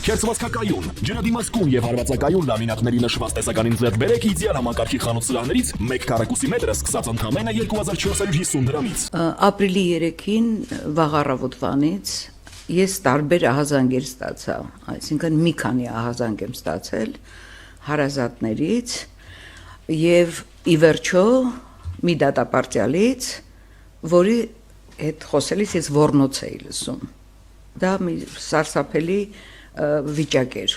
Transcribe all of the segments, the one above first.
Քերծվածքակայուն, ջրադիմացկուն եւ հարվածակայուն լամինատների նշված տեսականին ձեռք բերեք իդեալ համակարգի խանութ սրահներից 1 քառակուսի մետրը սկսած ընդամենը 2450 դրամից։ Ապրիլի 3-ին վաղ առավոտվանից ես տարբեր ահազանգեր ստացա, այսինքն մի քանի ահազանգ եմ ստացել հարազատներից եւ ի վերջո մի դատապարտյալից, որի հետ խոսելիս ես ոռնոց էի լսում։ Դա մի սարսափելի վիճակ էր։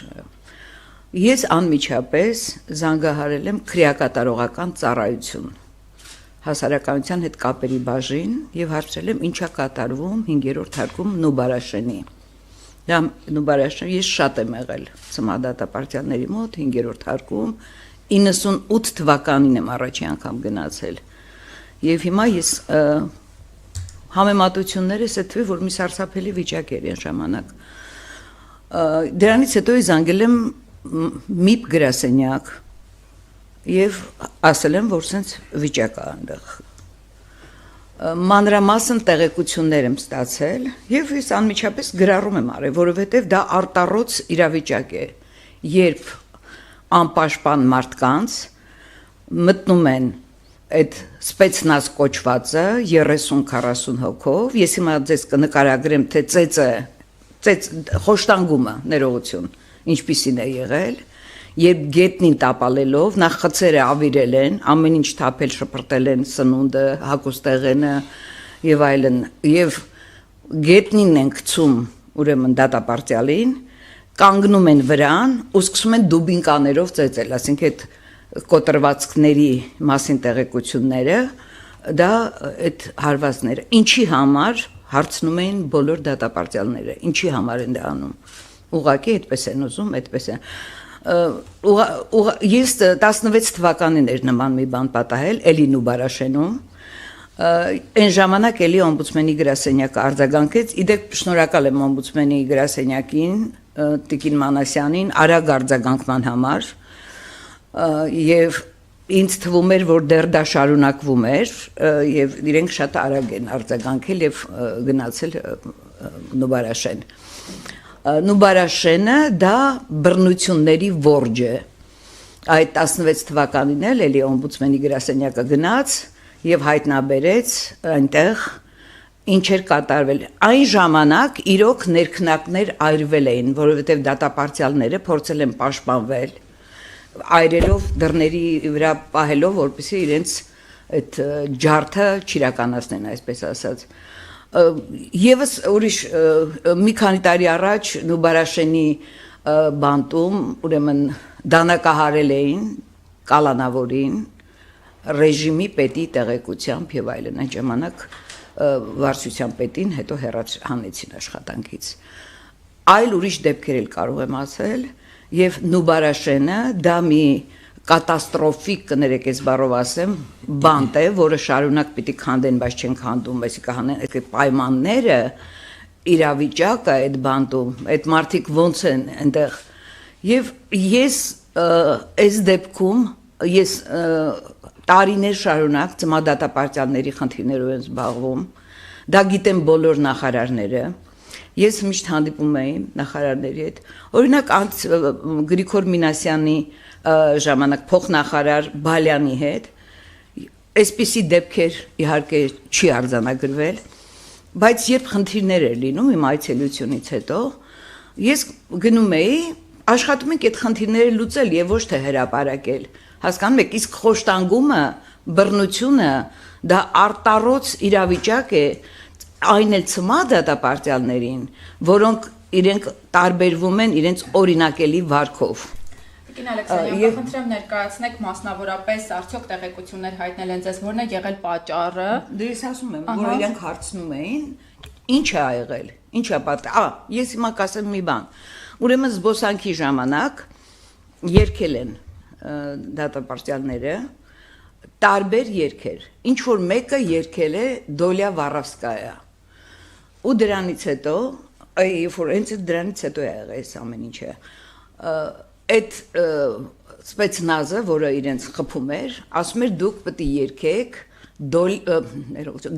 Ես անմիջապես զանգահարել եմ քրեակատարողական ծառայություն հասարակայնության հետ կապերի բաժին եւ հարցրել եմ ինչա կատարվում 5-րդ հարկում Նուբարաշենի։ Դա Նուբարաշեն ես շատ եմ եղել ծմադատապարտյալների մոտ 5-րդ հարկում 98 թվականին եմ առաջի անգամ գնացել։ Եվ հիմա ես համեմատություններս է թվի, որ մի սարսափելի վիճակ էր այն ժամանակ։ Դրանից հետո ես զանգել եմ ՄԻՊ գրասենյակ եւ ասել եմ, որ սենց վիճակ է այնտեղ։ Մանրամասն տեղեկություններ եմ ստացել եւ ես անմիջապես գրառում եմ արել, որովհետեւ դա արտառոց իրավիճակ է, երբ անպաշտպան մարդկանց մտնում են այդ սպեցնազ կոչվածը 30-40 հոգով, ես հիմա ձեզ կնկարագրեմ, թե ծեծ խոշտանգումը ներողություն, ինչպիսին է եղել, երբ գետնին տապալելով, նախ խցերը ավիրել են, ամեն ինչ թափել շպրտել են սնունդը, հագուստեղենը եւ այլն, եւ գետնին են գցում ուրեմն դատապարտյալին, կանգնում են վրան ու սկսում են դուբինկաներով ծեծել, ասենք այդ կոտրվածքների մասին տեղեկությունները, դա այդ հարվածները, ինչի համար հարցնում էին բոլոր դատապարտյալները, ինչի համար են դա անում, ուղղակի այդպես են ուզում, այդպես են։ Ես 16 թվականին էր նման մի բան պատահել, էլի Նուբարաշենում, այն ժամանակ էլի օմբուդսմենի գրասենյակը արձագանքեց, իդեպ շնորհակալ եմ օմբուդսմենի գրասենյակին, Տիկին Մանասյանին, արագ արձագանքման համար, եւ ինձ թվում էր, որ դեռ դա շարունակվում էր, եւ իրենք շատ արագ են արձագանքել եւ գնացել Նուբարաշեն։ Նուբարաշենը դա բռնությունների որջ է։ Այդ 16 թվականին էլի օմբուդսմենի գրասենյակը գնաց եւ հայտնաբերեց այնտեղ ինչ էր կատարվել։ Այն ժամանակ իրոք ներքնակներ այրվել էին, որովհետեւ դատապարտյալները փորձել են պաշտպանվել այրելով դռների վրա պահելով, որպեսզի իրենց այդ ջարդը չիրականացնեն, այսպես ասած։ Եվս ուրիշ մի քանի տարի առաջ Նուբարաշենի բանտում ուրեմն դանակահարել էին կալանավորին ռեժիմի պետի տեղեկությամբ եւ այլն, այն ժամանակ վարչության պետին հետո հեռացանեցին աշխատանքից։ Այլ ուրիշ դեպքեր էլ կարող եմ ասել եւ Նուբարաշենը դա մի կատաստրոֆիկ, կներեք ես բառով ասեմ, բանտ է, որը շարունակ պիտի քանդեն, բայց չեն քանդում, այսինքն հանեն այդ պայմանները, իրավիճակը այդ բանտում, այդ մարդիկ ոնց են այնտեղ։ Եվ ես այս դեպքում ես տարիներ շարունակ ծմադատապարտյալների խնդիրներով եմ զբաղվում, դա գիտեն բոլոր նախարարները։ Ես միշտ հանդիպում էի նախարարների հետ։ Օրինակ Գրիգոր Մինասյանի ժամանակ փոխնախարար Բալյանի հետ այսպիսի դեպքեր իհարկե չի արձանագրվել, բայց երբ խնդիրներ էր լինում իմ այցելությունից հետո, ես գնում էի, աշխատում ենք այդ խնդիրները լուծել եւ ոչ թե հրապարակել։ Հասկանում եք, իսկ խոշտանգումը, բռնությունը դա արտառոց իրավիճակ է, այն էլ ծմադատապարտյալներին, որոնք իրենք տարբերվում են իրենց օրինակելի վարքով։ Տիկին Ալեքսանյան, խնդրեմ ներկայացնեք մասնավորապես արդյոք տեղեկություններ հայտնել են ձեզ, որն է եղել պատճառը։ Դե ես ասում եմ, որ իրենք հարցնում էին, ինչ է եղել, ինչ է պատահել։ Ես հիմա կասեմ մի բան։ Ուրեմն զբոսանքի ժամանակ երգել են դատապարտյալները տարբեր երգեր։ Ինչ որ մեկը երգել է Դոլյա Վարավսկայա։ Ու դրանից հետո, դրանից հետո է եղել այս ամեն ինչը։ Այդ սպեցնազը, որը իրենց խփում էր, ասում էր դուք պետք է երգեք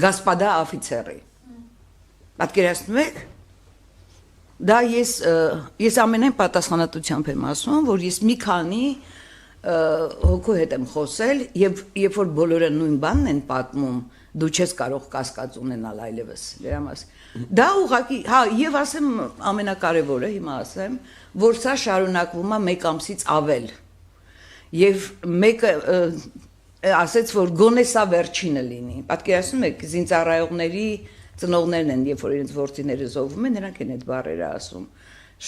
Գասպադա աֆիցերի։ Պատկերացնում եք։ Դա ես ամենայն պատասխանատվությամբ եմ ասում, որ ես մի քանի հոգու հետ եմ խոսել եւ երբ որ բոլորը նույն բանն են պատմում, դու չես կարող կասկած ունենալ այլևս լրամաս։ Դա ուղղակի, հա, եւ ասեմ ամենակարևորը, հիմա ասեմ, որ սա շարունակվում է 1 ամսից ավել։ Եվ մեկը ասեց, որ գոնե սա վերջինը լինի։ Պատկերացնում եք, զինծառայողների ծնողներն են, երբ որ իրենց ворցիները զոհվում են, նրանք են այդ բառերը ասում։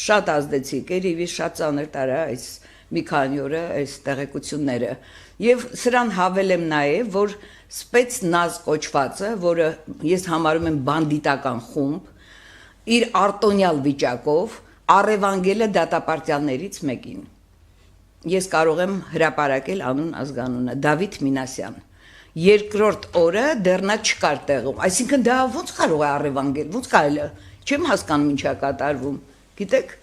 Շատ ազդեցիկ էր, եւ շատ ծանր տարա այս մի քանի օրը այս տեղեկությունները։ Եվ սրան հավել եմ նաեւ, որ Spetsnaz կոչվածը, որը ես համարում եմ բանդիտական խումբ, իր արտոնյալ վիճակով առևանգել է դատապարտյալներից մեկին։ Ես կարող եմ հրապարակել անուն ազգանունը, Դավիթ Մինասյան։ Երկրորդ օրը դեռ նա չկար տեղում, այսինքն դա ո՞նց կարող է առևանգել, ո՞նց կարելի է, չեմ հասկանում ինչա կատարվում, գիտեք։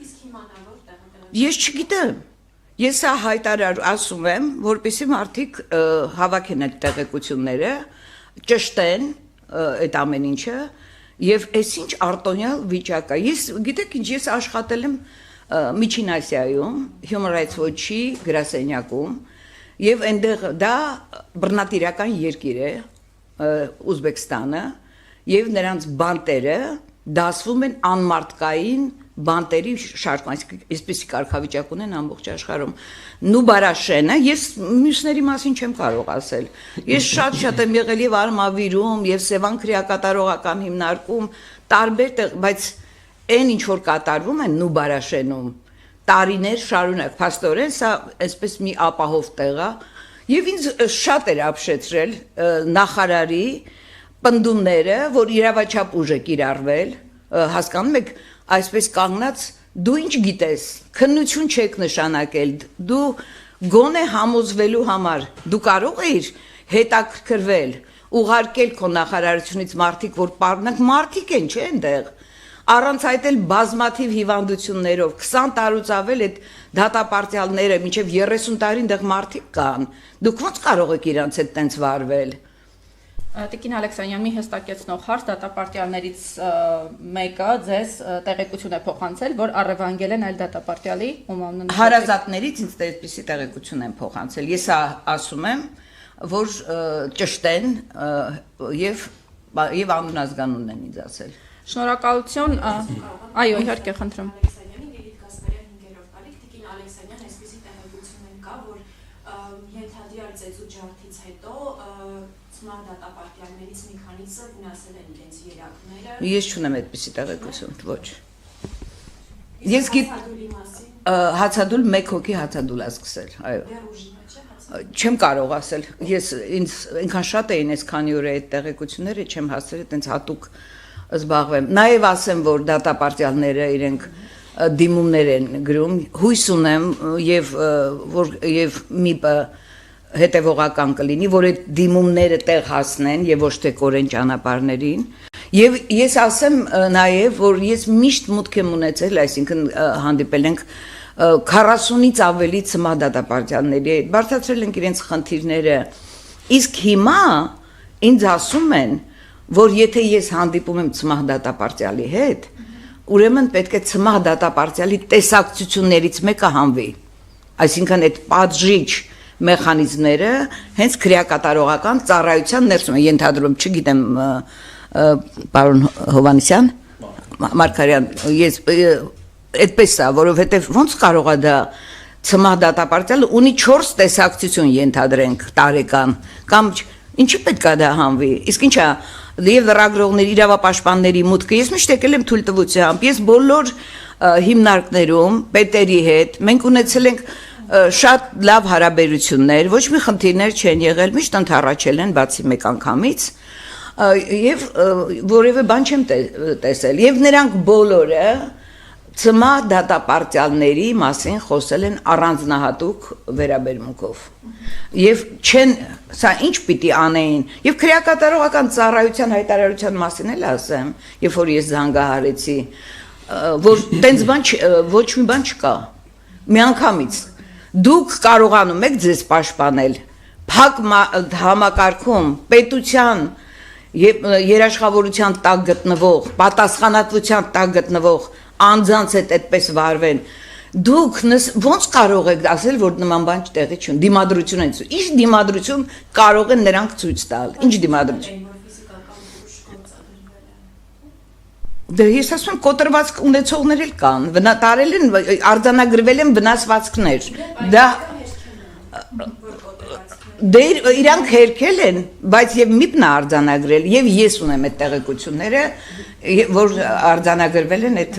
Իսկ հիմա նա որտեղ է։ Ես չգիտեմ։ Ես սա հայտարար ասում եմ, որպեսզի մարդիկ հավաքեն այդ տեղեկությունները, ճշտեն այդ ամեն ինչը եւ այսինչ արտոնյալ վիճակա։ Ես գիտեք ինչ, ես աշխատել եմ Միջին Ասիայում, Human Rights Watch-ի գրասենյակում եւ այնտեղ դա բռնատիրական երկիր է, Ուզբեկստանը, եւ նրանց բանտերը դասվում են անմարտկային բանտերի շարք, այսպեսի կարգավիճակ ունեն ամբողջ աշխարհում։ Նուբարաշենը, ես մյուսների մասին չեմ կարող ասել։ Ես շատ եմ եղել եւ Արմավիրում, եւ Սևան քրեակատարողական հիմնարկում, տարբեր տեղ, բայց այն ինչ որ կատարվում է Նուբարաշենում, տարիներ շարունակ, փաստորեն սա այսպես մի ապահով տեղ է, եւ ինձ շատ էր ապշեցրել նախարարի պնդումները, որ իրավաչափ ուժ է կիրառվել, հասկանում եք, այսպես կանգնած դու ինչ գիտես, քննություն չեք նշանակել, դու գոնե համոզվելու համար, դու կարող ես հետաքրքրվել, ուղարկել քո նախարարությունից մարդիկ, որ պարզնակ մարդիկ են, չէ՞ այնտեղ, առանց այդ էլ բազմաթիվ հիվանդություններով, 20 տարուց ավել այդ դատապարտյալները, մինչև 30 տարի այնտեղ մարդիկ կան, դուք ո՞նց կարող եք իրանց հետ տենց վարվել։ Տիկին Ալեքսանյան, մի հստակեցնող հարց, դատապարտյալներից մեկը ձեզ տեղեկություն է փոխանցել, որ առևանգել են այլ դատապարտյալի ում անունը Հարազատներից ինձ այդպիսի տեղեկություն են փոխանցել։ Ես ասում եմ, որ ճշտեն եւ անուն ազգանունն են ինձ ասել։ Շնորհակալություն, այո, իհարկե, խնդրում։ Տիկին Ալեքսանյան, այսպիսի տեղեկություն կա, որ ենթադրյալ ծեծու ջարդից հետո դատապարտյալներից մի քանիսը վնասել են իրենց երակները։ Ես չունեմ այդպիսի տեղեկություն, ոչ։ Ես հացադուլ 1 հոգի հացադուլ է սկսել, այո։ Չեմ կարող ասել, ես ինձ այնքան շատ էին այս քանի օրը այդ տեղեկությունները, չեմ հասցրել այտենց հատուկ զբաղվեմ։ Նաև ասեմ, որ դատապարտյալները իրենք դիմումներ են գրում, հույս ունեմ եւ մի հետևողական կլինի, որ այդ դիմումները տեղ հասնեն եւ ոչ թե կորեն ճանապարհներին։ Եվ ես ասեմ նաեւ, որ ես միշտ մուտք եմ ունեցել, այսինքն հանդիպել ենք 40-ից ավելի ծմահ դատապարտյալների հետ, բարձրացրել ենք իրենց խնդիրները։ Իսկ հիմա ինձ ասում են, որ եթե ես հանդիպում եմ ծմահ դատապարտյալի հետ, ուրեմն պետք է ծմահ դատապարտյալի տեսակցություններից մեկը հանվի։ Այսինքն այդ պատժիչ մեխանիզմները հենց քրեակատարողական ծառայության ներսում են, ենթադրում, չգիտեմ, պարոն Հովհաննիսյան, Մարգարյան, ես այդպես է, որովհետև ոնց կարող է դա ծմահ դատապարտյալը ունի 4 տեսակցություն ենթադրենք տարեկան, կամ ինչի պետք է դա հանվի, իսկ ինչա, եւ լրագրողների, իրավապաշտպանների մուտքը, ես միշտ եկել եմ թույլտվությամբ, ես բոլոր հիմնարկներում, պետերի հետ, մենք ունեցել ենք շատ լավ հարաբերություններ, ոչ մի խնդիրներ չեն եղել, միշտ ընդառաջել են բացի մեկ անգամից, եւ որևէ բան չեմ տեսել, եւ նրանք բոլորը ծմահ դատապարտյալների մասին խոսել են առանձնահատուկ վերաբերմունքով եւ չեն սա ինչ պիտի անեին եւ քրեակատարողական ծառայության հայտարարության մասին էլ ասեմ, երբ որ ես զանգահարեցի, որ տենց բան ոչ մի բան չկա, միանգամից դուք կարողանում եք ձեզ պաշտպանել փակ համակարգում պետության եւ երաշխավորության տակ գտնվող, պատասխանատվության տակ գտնվող անձանց հետ այդպես վարվեն, դուք ոնց կարող եք ասել, որ նման բան տեղի չունի, դիմադրություն են ցույց։ Ինչ դիմադրություն կարող են նրանք ցույց տալ։ Ինչ դիմադրություն։ Դե ես ասում եմ կոտրվածք ունեցողներ էլ կան, վնատարել են, արձանագրվել են վնասվածքներ։ Դա դե իրանք հերքել են, բայց եւ միպն արձանագրել եւ ես ունեմ այդ տեղեկությունները, որ արձանագրվել են այդ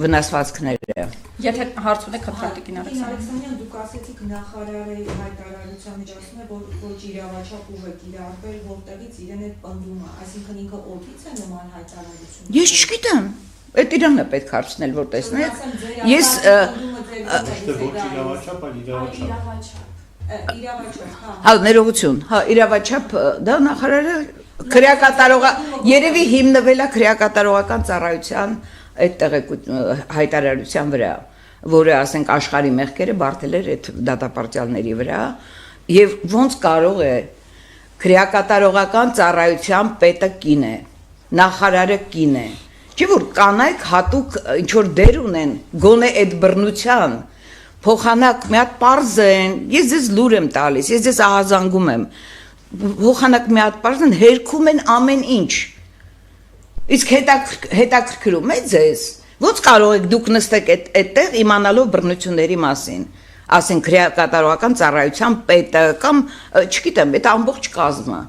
վնասվածքները։ Եթե հարց ունեք, խնդրատիկին Ալեքսանյան, դուք ասեցիք նախարարի հայտարարության մեջ ասում է, որ ոչ իրավաչափ ուղղ է կիրառվել, որտեղից իրեն այդ պնդումը, այսինքն ինքը օդից է նման հայտարարություն։ Ես չգիտեմ, այդ իրանն է պետք հարցնել, որ տեսնեք։ Ես ոչ իրավաչափ, այլ իրավաչափ։ Հա, ներողություն, հա, իրավաչափ, դա նախարարը քրեակատարողա, երևի հիմնվել է քրեակատարողական ծառայության այդ հայտարարության վրա, որը ասենք աշխարհի մեղքերը բարդել էր այդ դատապարտյալների վրա, եւ ոնց կարող է քրեակատարողական ծառայության պետը կին է, նախարարը կին է, չէ՞ որ կանայք հատուկ ինչ որ դեր ունեն, գոնե այդ բռնության փոխանակ մի հատ պարզ են, ես ձեզ լուր եմ տալիս, ես ձեզ ահազանգում եմ, փոխանակ մի հատ պարզ են, հերքում են ամեն ինչ, իսկ հետաքրքրում է ձեզ, ոնց կարող եք դուք նստեք այդտեղ իմանալով բռնությունների մասին, ասենք քրեակատարողական ծառայության պետը կամ չգիտեմ, այդ ամբողջ կազմը,